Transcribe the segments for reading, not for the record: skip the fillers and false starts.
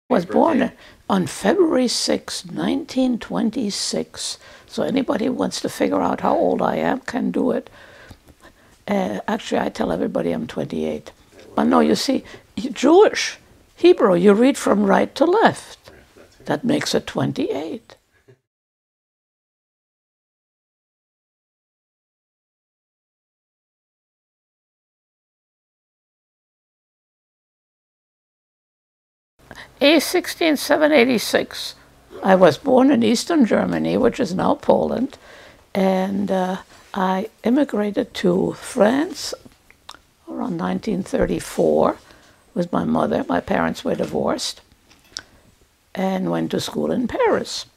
Was born on February 6, 1926. So anybody who wants to figure out how old I am can do it. Actually, I tell everybody I'm 28. But no, you see, Jewish, Hebrew, you read from right to left. That makes it 28. A16786. I was born in Eastern Germany, which is now Poland, and I immigrated to France around 1934 with my mother. My parents were divorced, and went to school in Paris.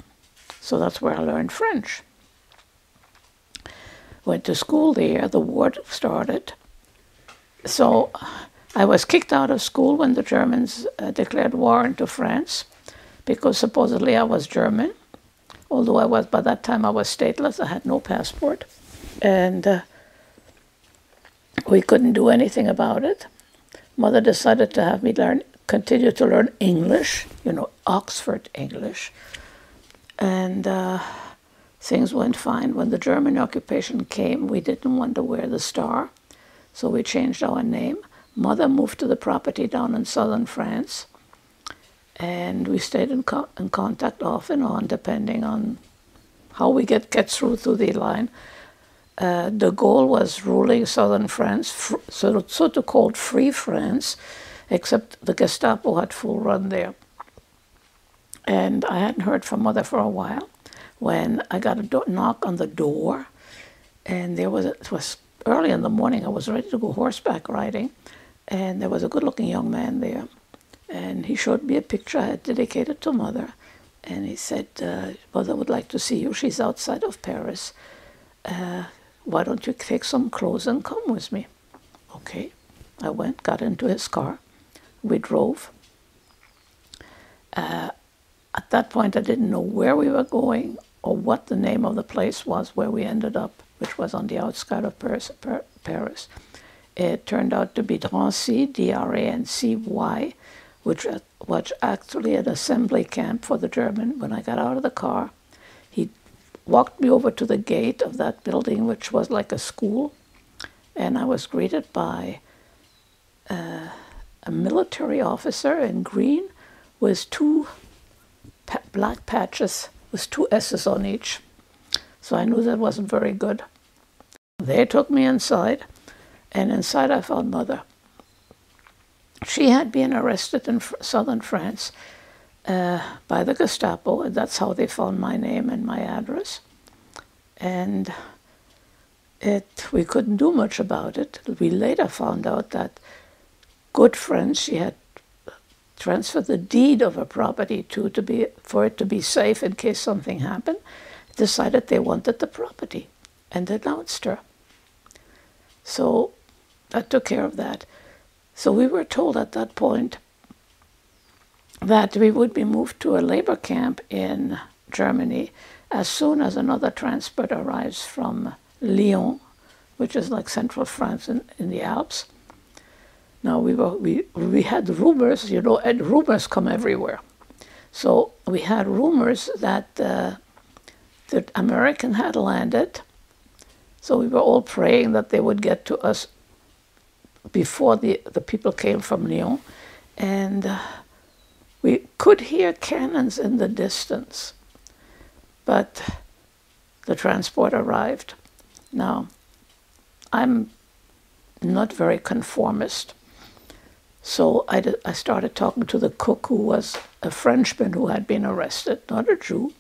So that's where I learned French. Went to school there, the war started. So I was kicked out of school when the Germans declared war into France, because supposedly I was German, although I was, by that time I was stateless, I had no passport, and we couldn't do anything about it. Mother decided to have me continue to learn English, you know, Oxford English, and things went fine. When the German occupation came, we didn't want to wear the star, so we changed our name. Mother moved to the property down in southern France, and we stayed in contact off and on, depending on how we get through the line. De Gaulle was ruling southern France, so-called Free France, except the Gestapo had full run there. And I hadn't heard from Mother for a while, when I got a knock on the door, and it was early in the morning. I was ready to go horseback riding, and there was a good-looking young man there. And he showed me a picture I had dedicated to Mother. And he said, Mother would like to see you. She's outside of Paris. Why don't you take some clothes and come with me? Okay. I went, got into his car. We drove. At that point, I didn't know where we were going or what the name of the place was where we ended up, which was on the outskirts of Paris. It turned out to be Drancy, D-R-A-N-C-Y, which was actually an assembly camp for the German. When I got out of the car, he walked me over to the gate of that building, which was like a school, and I was greeted by a military officer in green with two black patches with two S's on each. So I knew that wasn't very good. They took me inside, and inside I found Mother. She had been arrested in southern France by the Gestapo, and that's how they found my name and my address. And we couldn't do much about it. We later found out that good friends she had transferred the deed of her property for it to be safe in case something happened, decided they wanted the property and denounced her. So that took care of that. So we were told at that point that we would be moved to a labor camp in Germany as soon as another transport arrives from Lyon, which is like central France in the Alps. Now we had rumors, you know, and rumors come everywhere. So we had rumors that the American had landed. So we were all praying that they would get to us before the people came from Lyon. And we could hear cannons in the distance, but the transport arrived. Now, I'm not very conformist, so I started talking to the cook, who was a Frenchman who had been arrested, not a Jew.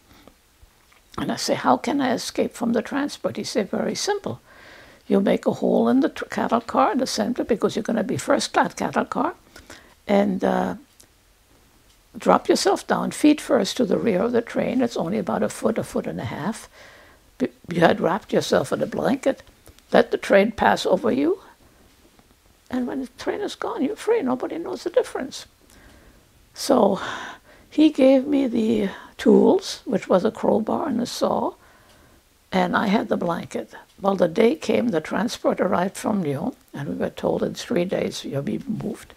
And I say, how can I escape from the transport? He said, very simple. You make a hole in the cattle car in the center, because you're going to be first-class cattle car, and drop yourself down, feet first, to the rear of the train. It's only about a foot and a half. You had wrapped yourself in a blanket. Let the train pass over you, and when the train is gone, you're free. Nobody knows the difference. So he gave me the tools, which was a crowbar and a saw, and I had the blanket. Well, the day came, the transport arrived from Lyon, and we were told in 3 days you'll be moved.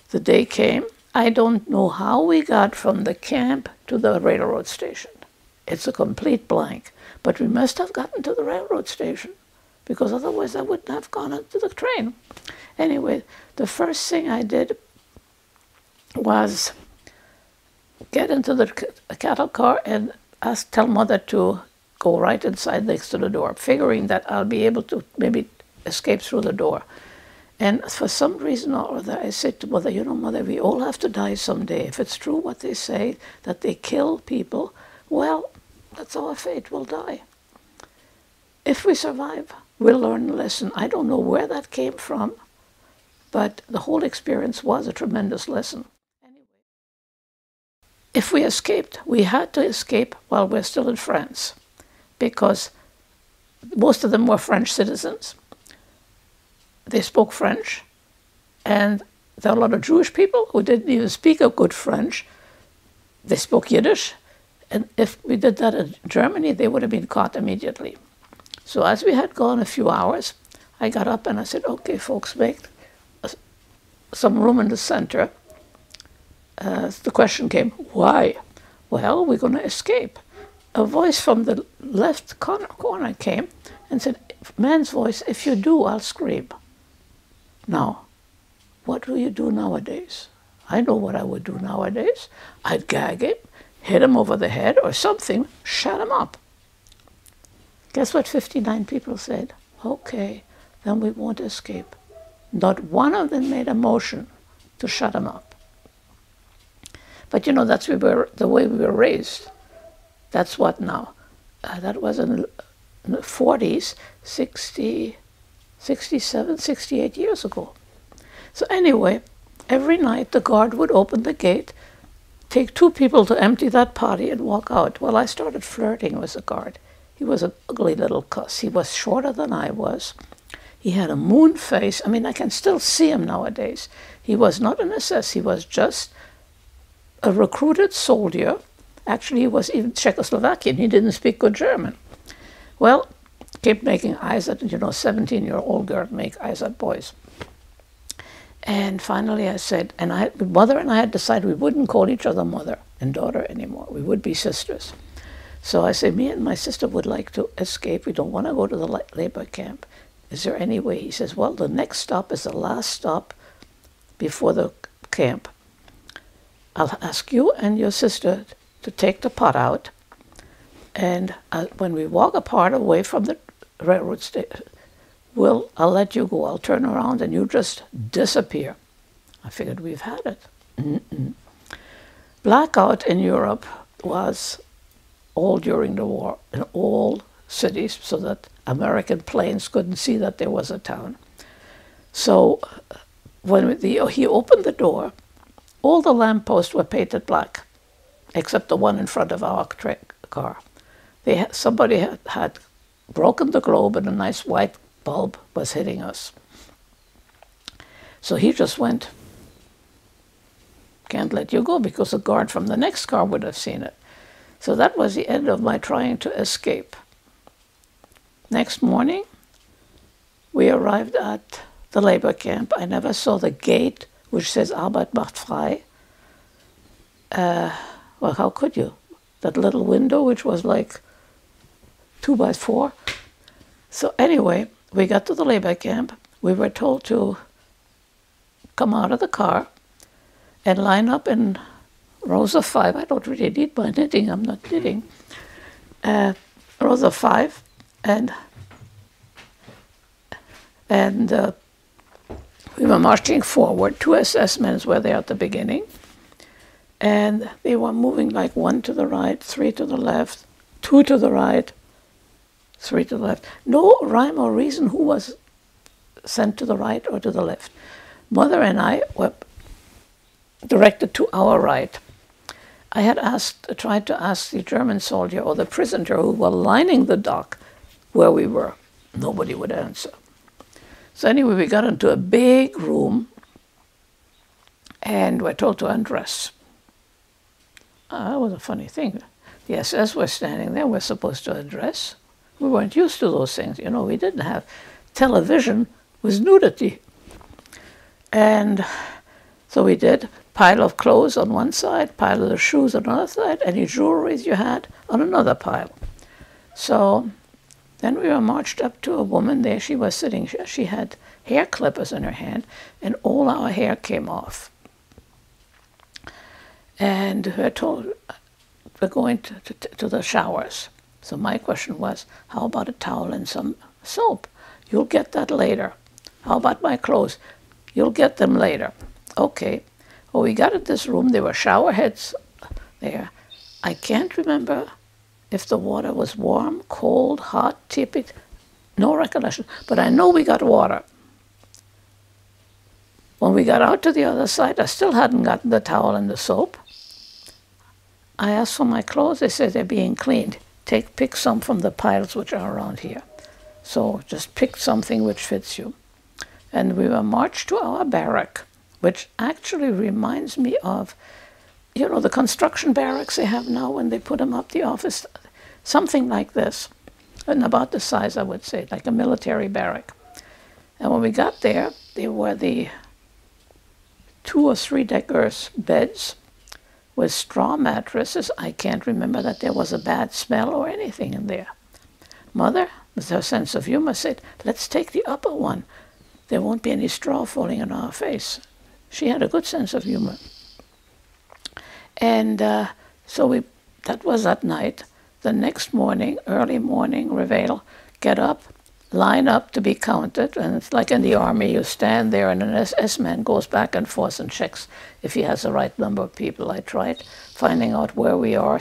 The day came, I don't know how we got from the camp to the railroad station. It's a complete blank. But we must have gotten to the railroad station, because otherwise I wouldn't have gone onto the train. Anyway, the first thing I did was get into the cattle car and tell Mother to go right inside next to the door, figuring that I'll be able to maybe escape through the door. And for some reason or other, I said to Mother, you know, Mother, we all have to die someday. If it's true what they say, that they kill people, well, that's our fate, we'll die. If we survive, we'll learn a lesson. I don't know where that came from, but the whole experience was a tremendous lesson. Anyway, if we escaped, we had to escape while we're still in France, because most of them were French citizens. They spoke French, and there are a lot of Jewish people who didn't even speak a good French. They spoke Yiddish, and if we did that in Germany, they would have been caught immediately. So as we had gone a few hours, I got up and I said, okay, folks, make some room in the center. The question came, why? Well, we're going to escape. A voice from the left corner came and said, man's voice, if you do, I'll scream. Now, what do you do nowadays? I know what I would do nowadays. I'd gag him, hit him over the head or something, shut him up. Guess what 59 people said? Okay, then we won't escape. Not one of them made a motion to shut him up. But you know, that's the way we were raised. That's what now? That was in the 40s, 60, 67, 68 years ago. So anyway, every night the guard would open the gate, take 2 people to empty that potty and walk out. Well, I started flirting with the guard. He was an ugly little cuss. He was shorter than I was. He had a moon face. I mean, I can still see him nowadays. He was not an SS. He was just a recruited soldier. Actually, he was even Czechoslovakian. He didn't speak good German. Well, kept making eyes at, 17-year-old girl make eyes at boys. And finally I said, Mother and I had decided we wouldn't call each other mother and daughter anymore. We would be sisters. So I said, me and my sister would like to escape. We don't want to go to the labor camp. Is there any way? He says, well, the next stop is the last stop before the camp. I'll ask you and your sister to take the pot out. And when we walk apart away from the railroad station, I'll let you go. I'll turn around and you just disappear. I figured we've had it. Blackout in Europe was all during the war in all cities, so that American planes couldn't see that there was a town. So when he opened the door, all the lampposts were painted black, except the one in front of our car. Somebody had broken the globe and a nice white bulb was hitting us. So he just went, can't let you go, because a guard from the next car would have seen it. So that was the end of my trying to escape. Next morning, we arrived at the labor camp. I never saw the gate which says Arbeit macht frei. Well, how could you? That little window, which was like 2 by 4. So anyway, we got to the labor camp. We were told to come out of the car and line up in rows of 5. I don't really need my knitting. I'm not knitting. Rows of 5, and we were marching forward. 2 SS men were there at the beginning, and they were moving like 1 to the right, 3 to the left, 2 to the right, 3 to the left. No rhyme or reason who was sent to the right or to the left. Mother and I were directed to our right. I had tried to ask the German soldier or the prisoner who were lining the dock where we were. Nobody would answer. So anyway, we got into a big room and were told to undress. That was a funny thing. The SS were standing there. We're supposed to undress. We weren't used to those things. We didn't have television with nudity. And So we did pile of clothes on one side, pile of the shoes on another side, any jewelry you had on another pile. So then we were marched up to a woman there. She was sitting, she had hair clippers in her hand, and all our hair came off. And we're told we're going to the showers. So my question was, how about a towel and some soap? You'll get that later. How about my clothes? You'll get them later. Okay. Well, we got in this room. There were shower heads there. I can't remember if the water was warm, cold, hot, tepid. No recollection. But I know we got water. When we got out to the other side, I still hadn't gotten the towel and the soap. I asked for my clothes. They said they're being cleaned. Pick some from the piles which are around here. So just pick something which fits you. And we were marched to our barrack, which actually reminds me of, you know, the construction barracks they have now when they put them up, the office, something like this, and about the size, I would say, like a military barrack. And when we got there, there were the 2 or 3 deckers beds with straw mattresses. I can't remember that there was a bad smell or anything in there. Mother, with her sense of humor, said, let's take the upper one. There won't be any straw falling in our face. She had a good sense of humor. And so that was at night. The next morning, early morning, reveille, get up, line up to be counted. And it's like in the army, you stand there and an SS-man goes back and forth and checks if he has the right number of people. I tried finding out where we are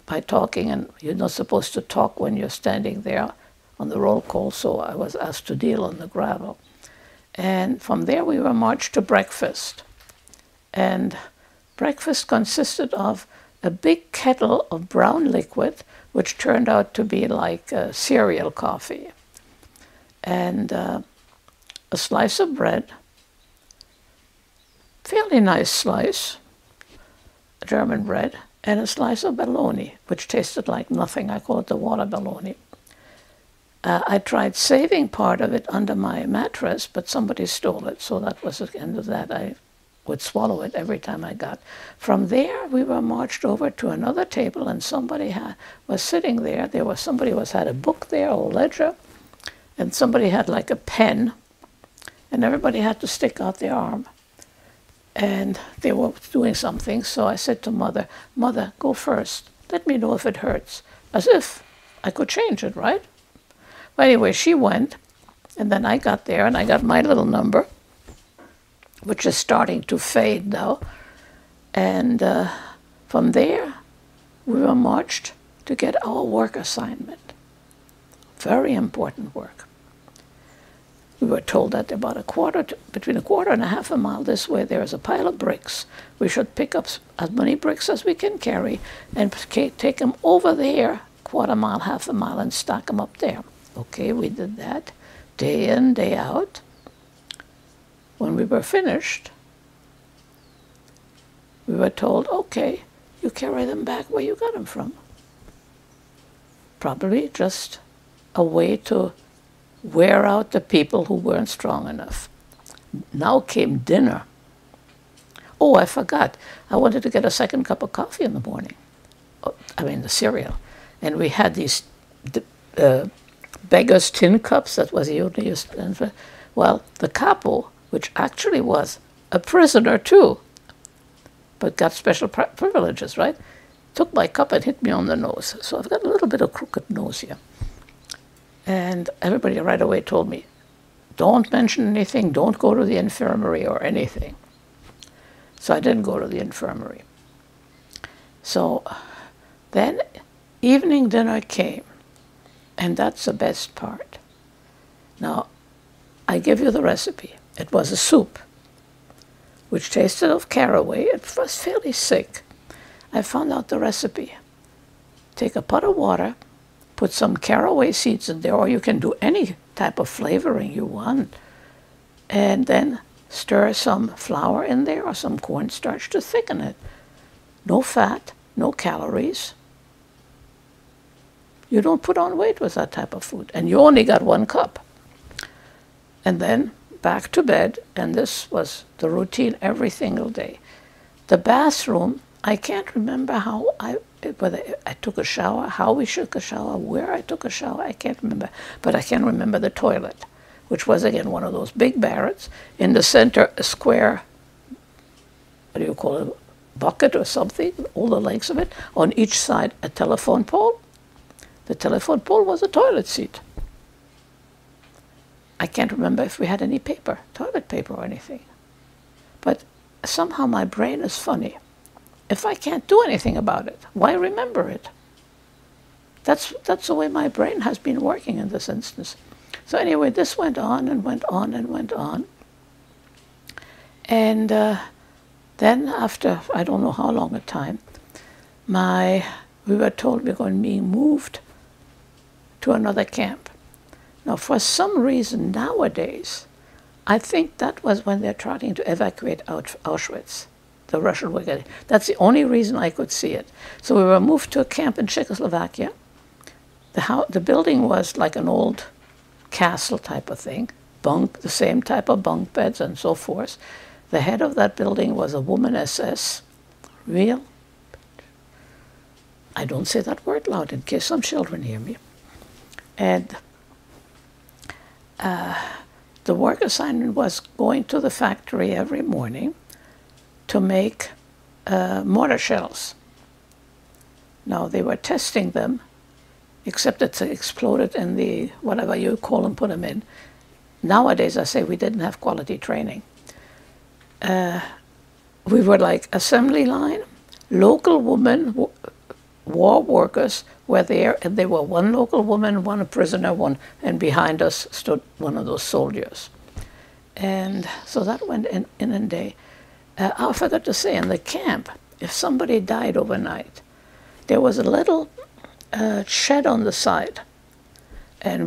by talking, and you're not supposed to talk when you're standing there on the roll call, so I was asked to deal on the gravel. And from there we were marched to breakfast. And breakfast consisted of a big kettle of brown liquid, which turned out to be like cereal coffee, and a slice of bread, fairly nice slice, German bread, and a slice of bologna, which tasted like nothing. I call it the water bologna. I tried saving part of it under my mattress, but somebody stole it, so that was the end of that. I would swallow it every time I got. From there, we were marched over to another table, and somebody was sitting there. Somebody had a book there, a ledger, and somebody had like a pen, and everybody had to stick out their arm. And they were doing something, so I said to Mother, Mother, go first. Let me know if it hurts. As if I could change it, right? But anyway, she went, and then I got there, and I got my little number, which is starting to fade now. And from there, we were marched to get our work assignment. Very important work. We were told that about between a quarter and a half a mile this way, there is a pile of bricks. We should pick up as many bricks as we can carry and take them over there, quarter mile, half a mile, and stack them up there. Okay, we did that day in, day out. When we were finished, we were told, okay, you carry them back where you got them from. Probably just a way to wear out the people who weren't strong enough. Now came dinner. Oh, I forgot. I wanted to get a second cup of coffee in the morning. The cereal. And we had these beggar's tin cups that was used. Well, the capo, which actually was a prisoner too, but got special privileges, right? Took my cup and hit me on the nose. So I've got a little bit of crooked nose here. And everybody right away told me, don't mention anything, don't go to the infirmary or anything. So I didn't go to the infirmary. So then evening dinner came, and that's the best part. Now, I give you the recipe. It was a soup, which tasted of caraway. It was fairly thick. I found out the recipe. Take a pot of water, put some caraway seeds in there, or you can do any type of flavoring you want, and then stir some flour in there or some cornstarch to thicken it. No fat, no calories. You don't put on weight with that type of food, and you only got 1 cup. And then back to bed, and this was the routine every single day. The bathroom, I can't remember whether I took a shower, how we took a shower, where I took a shower, I can't remember. But I can remember the toilet, which was, again, one of those big barrels. In the center, a square, what do you call it, bucket or something, all the lengths of it. On each side, a telephone pole. The telephone pole was a toilet seat. I can't remember if we had any paper, toilet paper or anything. But somehow my brain is funny. If I can't do anything about it, why remember it? That's the way my brain has been working in this instance. So anyway, this went on and went on and went on. And then after, I don't know how long a time, we were told we were going to be moved to another camp. Now, for some reason nowadays, I think that was when they're trying to evacuate Auschwitz. The Russian were getting. That's the only reason I could see it. So we were moved to a camp in Czechoslovakia. The building was like an old castle type of thing, the same type of bunk beds and so forth. The head of that building was a woman SS. Real. I don't say that word loud in case some children hear me. And the work assignment was going to the factory every morning to make mortar shells. Now, they were testing them, except it's exploded in the, whatever you call them, put them in. Nowadays, I say we didn't have quality training. We were like assembly line. Local women, war workers were there, and there were one local woman, one a prisoner, and behind us stood one of those soldiers. And so that went in and day. I forgot to say, in the camp, if somebody died overnight, there was a little shed on the side. And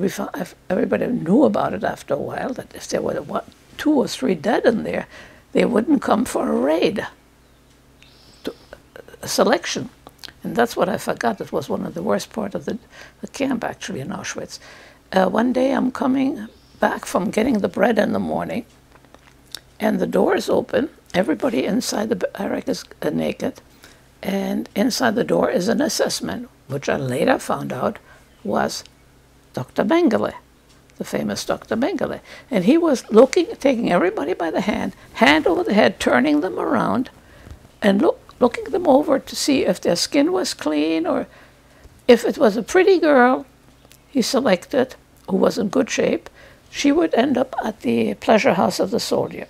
everybody knew about it after a while, that if there were 2 or 3 dead in there, they wouldn't come for a raid, a selection. And that's what I forgot. It was one of the worst part of the camp, actually, in Auschwitz. One day I'm coming back from getting the bread in the morning, and the door is open. Everybody inside the barrack is naked, and inside the door is an assessment, which I later found out was Dr. Mengele, the famous Dr. Mengele. And he was taking everybody by the hand over the head, turning them around, and looking them over to see if their skin was clean, or if it was a pretty girl he selected who was in good shape, she would end up at the pleasure house of the soldier.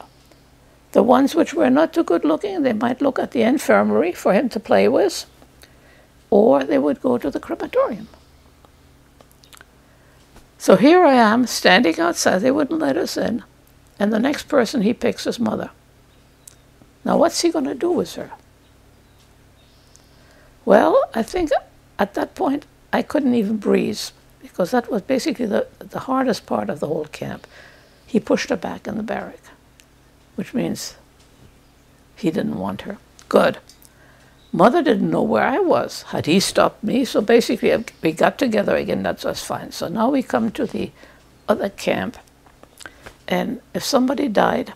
The ones which were not too good looking, they might look at the infirmary for him to play with, or they would go to the crematorium. So here I am, standing outside. They wouldn't let us in. And the next person he picks is Mother. Now, what's he going to do with her? Well, I think at that point I couldn't even breathe, because that was basically the hardest part of the whole camp. He pushed her back in the barrack, which means he didn't want her. Good. Mother didn't know where I was. Had he stopped me? So basically we got together again. That was fine. So now we come to the other camp. And if somebody died,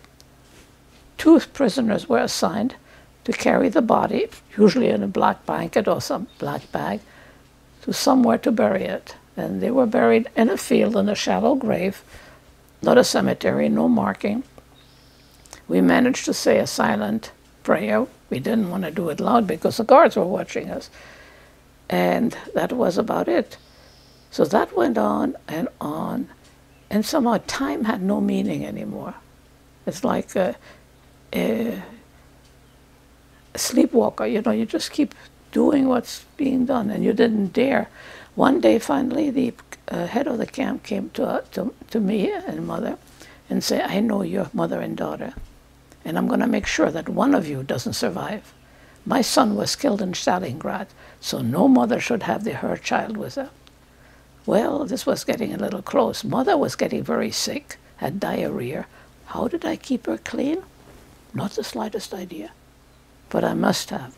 2 prisoners were assigned to carry the body, usually in a black blanket or some black bag, to somewhere to bury it. And they were buried in a field in a shallow grave, not a cemetery, no marking. We managed to say a silent prayer. We didn't want to do it loud because the guards were watching us. And that was about it. So that went on, and somehow time had no meaning anymore. It's like a sleepwalker, you just keep doing what's being done, and you didn't dare. One day, finally, the head of the camp came to me and Mother and said, I know you're mother and daughter, and I'm going to make sure that one of you doesn't survive. My son was killed in Stalingrad, so no mother should have her child with her. Well, this was getting a little close. Mother was getting very sick, had diarrhea. How did I keep her clean? Not the slightest idea, but I must have.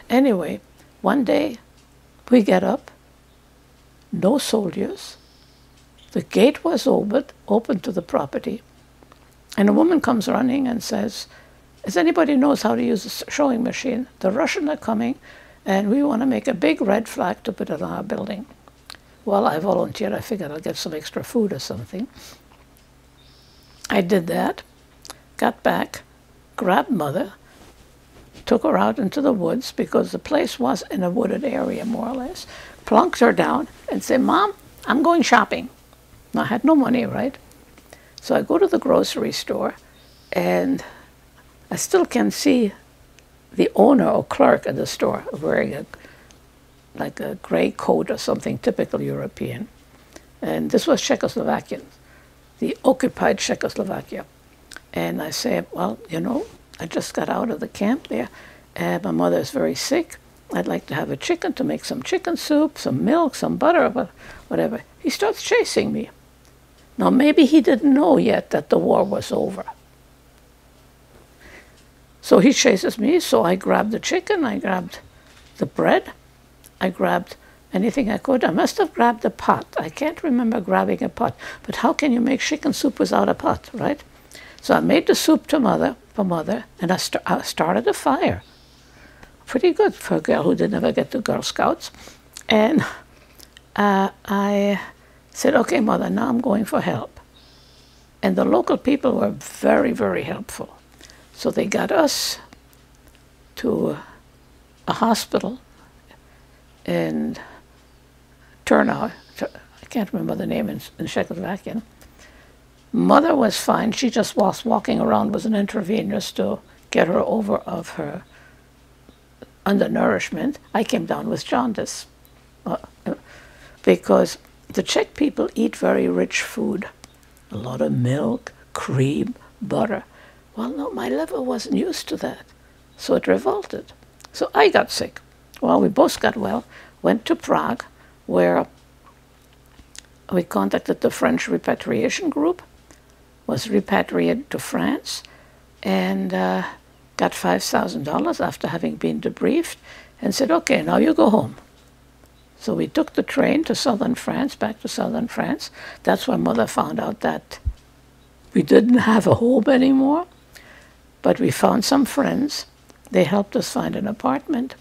Anyway, one day we get up, no soldiers. The gate was open to the property. And a woman comes running and says, "Does anybody knows how to use a sewing machine? The Russians are coming, and we want to make a big red flag to put it on our building." Well, I volunteered. I figured I'll get some extra food or something. I did that, got back, grabbed Mother, took her out into the woods because the place was in a wooded area, more or less, plunked her down and said, "Mom, I'm going shopping." Now, I had no money, right? So I go to the grocery store, and I still can see the owner or clerk at the store wearing like a gray coat or something typical European. And this was Czechoslovakian, the occupied Czechoslovakia. And I say, "Well, you know, I just got out of the camp there, and my mother is very sick. I'd like to have a chicken to make some chicken soup, some milk, some butter, whatever." He starts chasing me. Now, maybe he didn't know yet that the war was over. So he chases me, so I grabbed the chicken, I grabbed the bread, I grabbed anything I could. I must have grabbed a pot. I can't remember grabbing a pot. But how can you make chicken soup without a pot, right? So I made the soup for Mother, and I started a fire. Pretty good for a girl who didn't ever get to Girl Scouts. And I said, "Okay, Mother, now I'm going for help." And the local people were very, very helpful. So they got us to a hospital in Turnau. I can't remember the name in Czechoslovakian. Mother was fine. She just was walking around with an intravenous to get her over of her undernourishment. I came down with jaundice because the Czech people eat very rich food. A lot of milk, cream, butter. Well, no, my liver wasn't used to that, so it revolted. So I got sick. Well, we both got well, went to Prague, where we contacted the French repatriation group, was repatriated to France, and got $5,000 after having been debriefed, and said, "Okay, now you go home." So we took the train to southern France, back to southern France. That's when Mother found out that we didn't have a home anymore. But we found some friends. They helped us find an apartment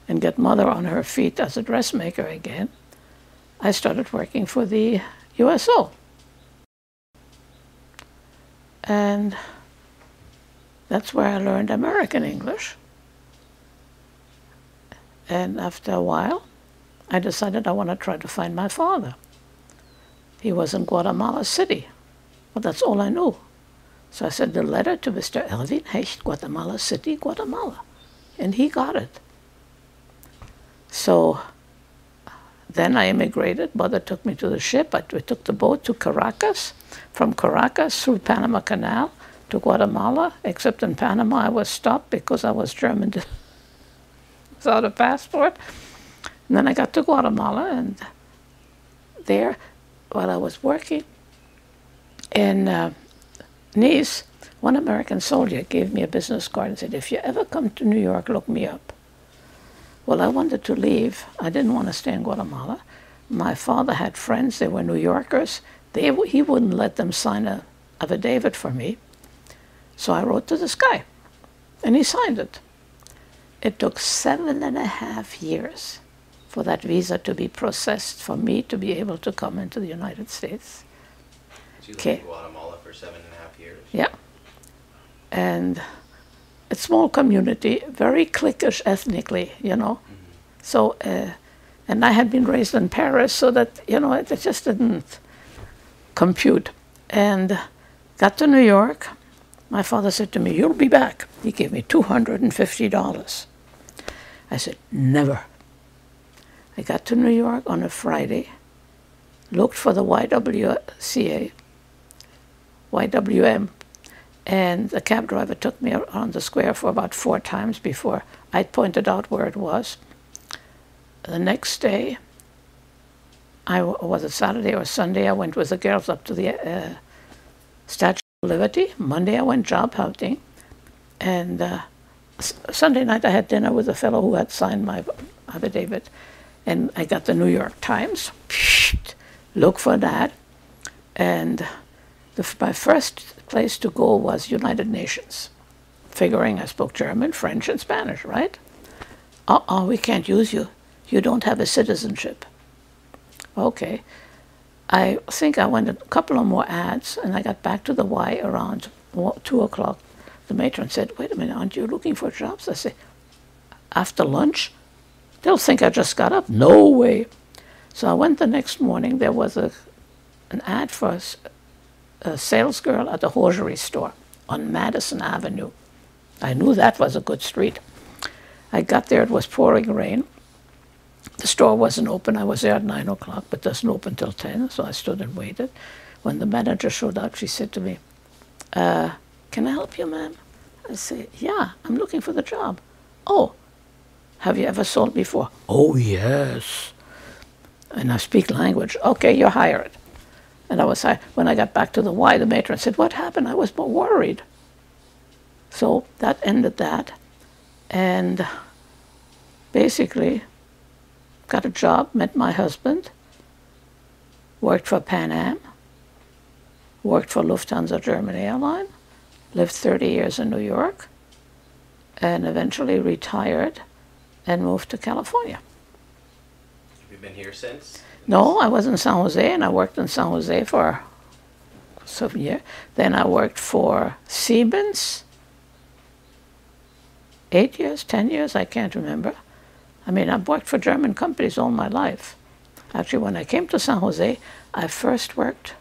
and get Mother on her feet as a dressmaker again. I started working for the USO. And that's where I learned American English. And after a while, I decided I want to try to find my father. He was in Guatemala City. Well, that's all I knew. So I sent a letter to Mr. Elvin Hecht, Guatemala City, Guatemala. And he got it. So then I immigrated. Mother took me to the ship. We took the boat to Caracas. From Caracas through Panama Canal to Guatemala. Except in Panama I was stopped because I was German without a passport. And then I got to Guatemala, and there, while I was working in Nice, one American soldier gave me a business card and said, "If you ever come to New York, look me up." Well, I wanted to leave. I didn't want to stay in Guatemala. My father had friends. They were New Yorkers. He wouldn't let them sign an affidavit for me. So I wrote to this guy, and he signed it. It took 7.5 years for that visa to be processed for me to be able to come into the United States. So you lived in Guatemala for 7.5 years? Yeah. And a small community, very cliquish ethnically, you know. Mm-hmm. So, and I had been raised in Paris, so that, you know, it just didn't compute. And got to New York. My father said to me, "You'll be back." He gave me $250. I said, "Never." I got to New York on a Friday, looked for the YWM, and the cab driver took me around the square for about 4 times before I pointed out where it was. The next day, was it Saturday or Sunday, I went with the girls up to the Statue of Liberty. Monday I went job hunting, and Sunday night I had dinner with a fellow who had signed my affidavit, and I got the New York Times. Look for that, and my first place to go was United Nations, figuring I spoke German, French, and Spanish, right? We can't use you. You don't have a citizenship. Okay. I think I went a couple of more ads, and I got back to the Y around 2 o'clock. The matron said, wait a minute, aren't you looking for jobs? I said, after lunch? They'll think I just got up. No way. So I went the next morning. There was an ad for a sales girl at a hosiery store on Madison Avenue. I knew that was a good street. I got there, it was pouring rain. The store wasn't open. I was there at 9 o'clock, but doesn't open till 10, so I stood and waited. When the manager showed up, she said to me, can I help you, ma'am? I said, yeah, I'm looking for the job. Oh, have you ever sold before? Oh, yes. And I speak language. Okay, you're hired. And I was hired. When I got back to the Y, the matron said, what happened? I was more worried. So that ended that. And basically got a job, met my husband, worked for Pan Am, worked for Lufthansa German Airline, lived 30 years in New York, and eventually retired and moved to California. Have you been here since? No, I was in San Jose, and I worked in San Jose for some years. Then I worked for Siemens, 8 years, 10 years, I can't remember. I mean, I've worked for German companies all my life. Actually, when I came to San Jose, I worked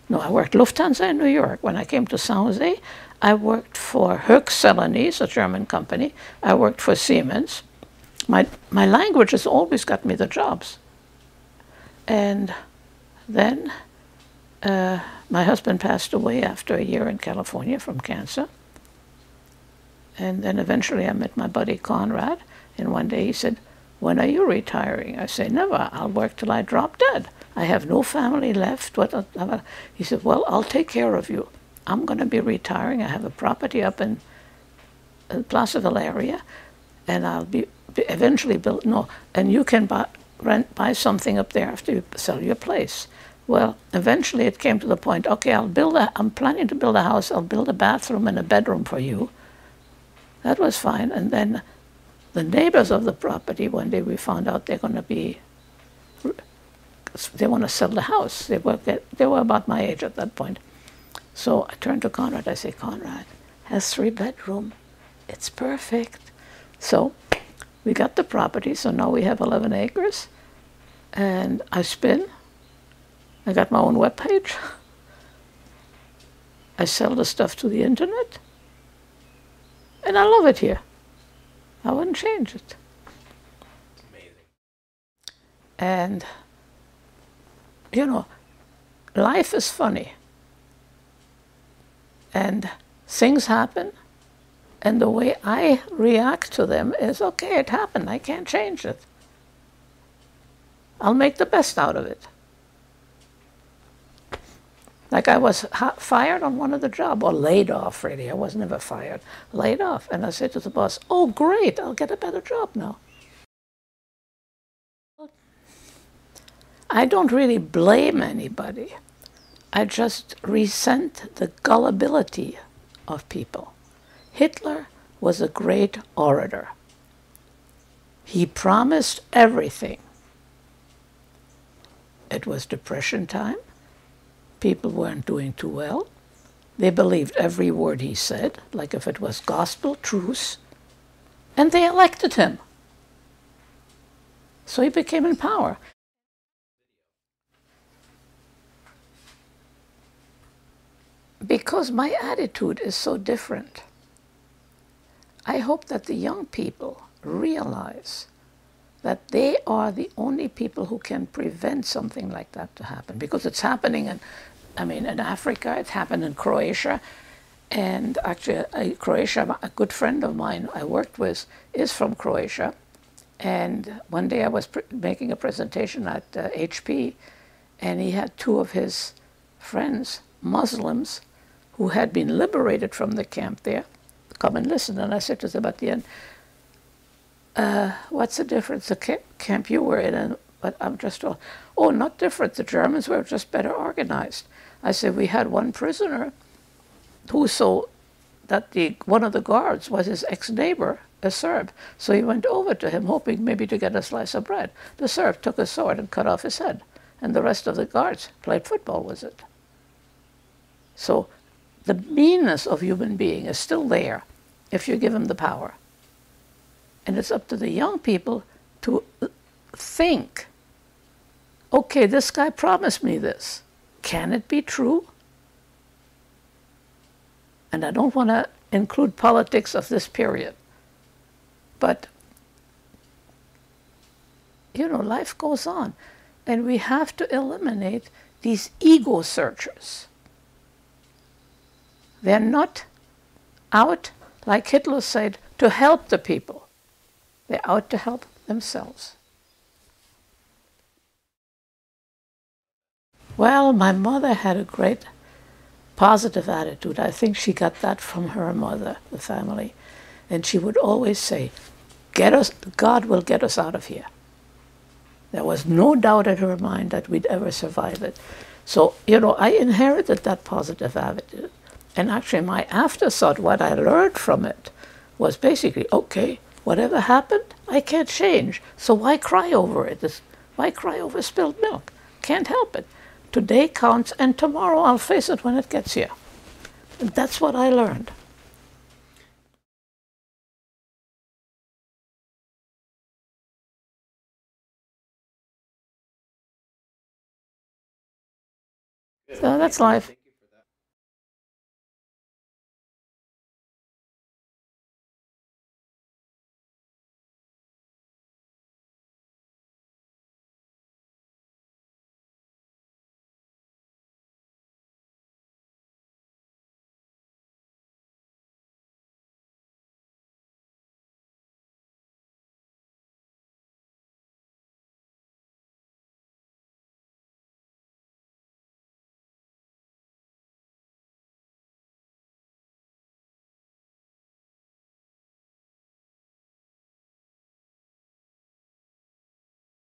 Lufthansa in New York. When I came to San Jose, I worked for Höchst, a German company. I worked for Siemens. My language has always got me the jobs. And then my husband passed away after a year in California from cancer. And then eventually I met my buddy Conrad, and one day he said, when are you retiring? I say, never. I'll work till I drop dead. I have no family left. He said, well, I'll take care of you. I'm going to be retiring. I have a property up in the Placerville area, and I'll be eventually build. No, and you can buy something up there after you sell your place. Well, eventually it came to the point, okay, I'm planning to build a house. I'll build a bathroom and a bedroom for you. That was fine. And then the neighbors of the property, one day we found out they want to sell the house. They were about my age at that point. So I turned to Conrad. I say, Conrad, has 3-bedroom. It's perfect. So we got the property. So now we have 11 acres. And I spin. I got my own webpage. I sell the stuff to the internet. And I love it here. I wouldn't change it. Amazing. And, you know, life is funny. And things happen. And the way I react to them is, okay, it happened. I can't change it. I'll make the best out of it. Like I was fired on one of the jobs, or laid off, really. I was never fired. Laid off. And I said to the boss, oh, great, I'll get a better job now. I don't really blame anybody. I just resent the gullibility of people. Hitler was a great orator. He promised everything. It was Depression time. People weren't doing too well. They believed every word he said, like if it was gospel truth, and they elected him. So he became in power. Because my attitude is so different. I hope that the young people realize that they are the only people who can prevent something like that to happen. Because it's happening in Africa, it's happened in Croatia. And actually, Croatia, a good friend of mine I worked with is from Croatia. And one day I was making a presentation at HP, and he had 2 of his friends, Muslims, who had been liberated from the camp there, come and listen. And I said to them at the end, what's the difference? The camp you were in, but I'm just told, oh, not different. The Germans were just better organized. I said, we had one prisoner who saw that one of the guards was his ex-neighbor, a Serb. So he went over to him, hoping maybe to get a slice of bread. The Serb took a sword and cut off his head, and the rest of the guards played football with it. So the meanness of human being is still there if you give them the power. And it's up to the young people to think, okay, this guy promised me this. Can it be true? And I don't want to include politics of this period. But, you know, life goes on. And we have to eliminate these ego searchers. They're not out, like Hitler said, to help the people. They're out to help themselves. Well, my mother had a great positive attitude. I think she got that from her mother, the family. And she would always say, God will get us out of here. There was no doubt in her mind that we'd ever survive it. So, you know, I inherited that positive attitude. And actually my afterthought, what I learned from it, was basically, okay, whatever happened, I can't change. So why cry over it? Why cry over spilled milk? Can't help it. Today counts, and tomorrow I'll face it when it gets here. And that's what I learned. So that's life.